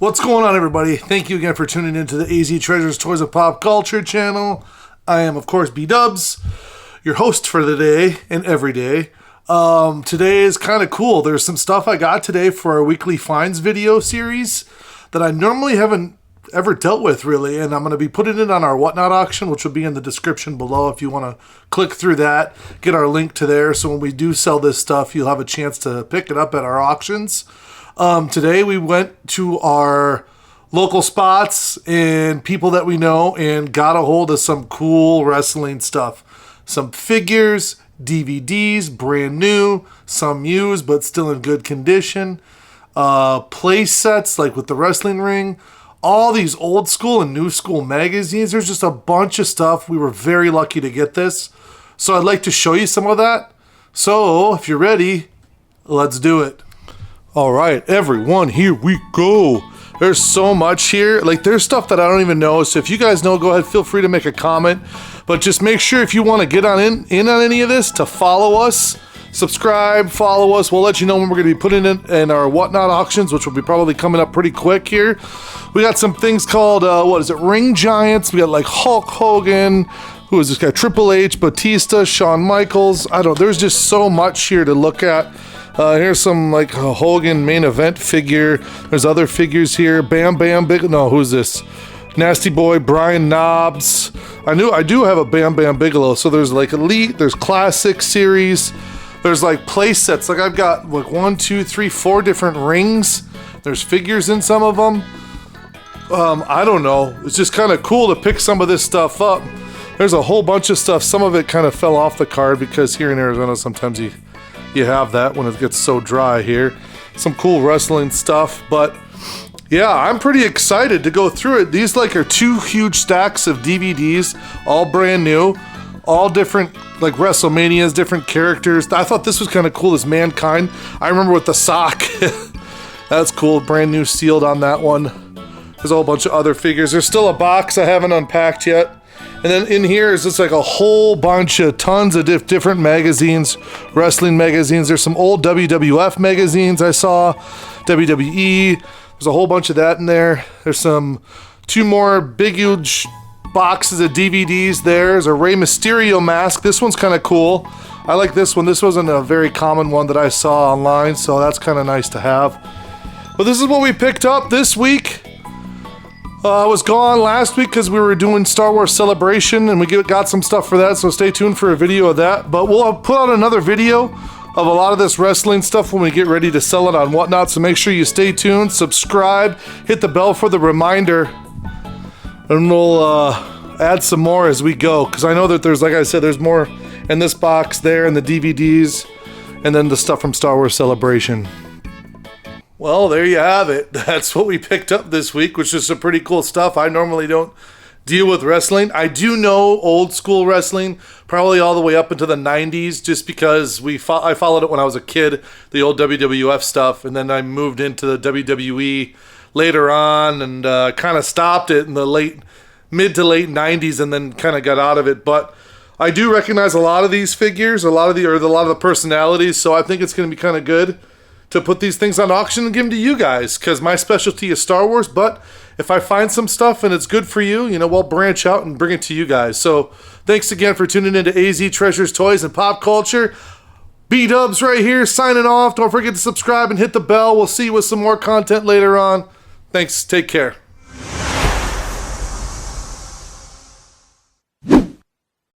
What's going on, everybody? Thank you again for tuning into the AZ Treasures Toys of Pop Culture channel. I am, of course, B-Dubs, your host for the day and every day. Today is kind of cool. There's some stuff I got today for our weekly finds video series that I normally haven't ever dealt with, really, and I'm going to be putting it on our Whatnot auction, which will be in the description below if you want to click through that, get our link to there, so when we do sell this stuff, you'll have a chance to pick it up at our auctions. Today we went to our local spots and people that we know and got a hold of some cool wrestling stuff. Some figures, DVDs, brand new, some used but still in good condition. Play sets like with the wrestling ring. All these old school and new school magazines. There's just a bunch of stuff. We were very lucky to get this. So I'd like to show you some of that. So if you're ready, let's do it. All right, everyone, here we go. There's so much here. Like, there's stuff that I don't even know. So if you guys know, go ahead, feel free to make a comment. But just make sure if you want to get in on any of this, to follow us, subscribe, follow us. We'll let you know when we're going to be putting it in our Whatnot auctions, which will be probably coming up pretty quick here. We got some things called, Ring Giants. We got like Hulk Hogan. Who is this guy? Triple H, Batista, Shawn Michaels. There's just so much here to look at. Here's some like a Hogan main event figure. There's other figures here. Bam Bam Bigelow. No, who's this? Nasty Boy, Brian Knobbs. I do have a Bam Bam Bigelow. So there's like Elite, there's Classic Series. There's like play sets. Like I've got like 1, 2, 3, 4 different rings. There's figures in some of them. I don't know. It's just kind of cool to pick some of this stuff up. There's a whole bunch of stuff. Some of it kind of fell off the card because here in Arizona sometimes you have that when it gets so dry here. Some cool wrestling stuff, but yeah, I'm pretty excited to go through it. These are 2 huge stacks of DVDs, all brand new, all different like WrestleManias, different characters. I thought this was kind of cool, this Mankind. I remember with the sock. That's cool, brand new sealed on that one. There's a whole bunch of other figures. There's still a box I haven't unpacked yet. And then in here is just like a whole bunch of tons of different magazines, wrestling magazines. There's some old WWF magazines I saw, WWE. There's a whole bunch of that in there. There's 2 more big, huge boxes of DVDs there. There's a Rey Mysterio mask. This one's kind of cool. I like this one. This wasn't a very common one that I saw online, so that's kind of nice to have. But this is what we picked up this week. I was gone last week because we were doing Star Wars Celebration and we got some stuff for that, so stay tuned for a video of that. But we'll put out another video of a lot of this wrestling stuff when we get ready to sell it on Whatnot, so make sure you stay tuned, subscribe, hit the bell for the reminder, and we'll add some more as we go, because I know that there's, like I said, there's more in this box there and the DVDs and then the stuff from Star Wars Celebration. Well, there you have it. That's what we picked up this week, which is some pretty cool stuff. I normally don't deal with wrestling. I do know old school wrestling, probably all the way up into the 90s, just because I followed it when I was a kid, the old WWF stuff, and then I moved into the WWE later on and kind of stopped it in the mid to late 90s and then kind of got out of it. But I do recognize a lot of these figures, a lot of the personalities, so I think it's going to be kind of good to put these things on auction and give them to you guys, because my specialty is Star Wars, but if I find some stuff and it's good for you, we'll branch out and bring it to you guys. So thanks again for tuning into AZ Treasures, Toys, and Pop Culture. B-Dubs right here signing off. Don't forget to subscribe and hit the bell. We'll see you with some more content later on. Thanks. Take care.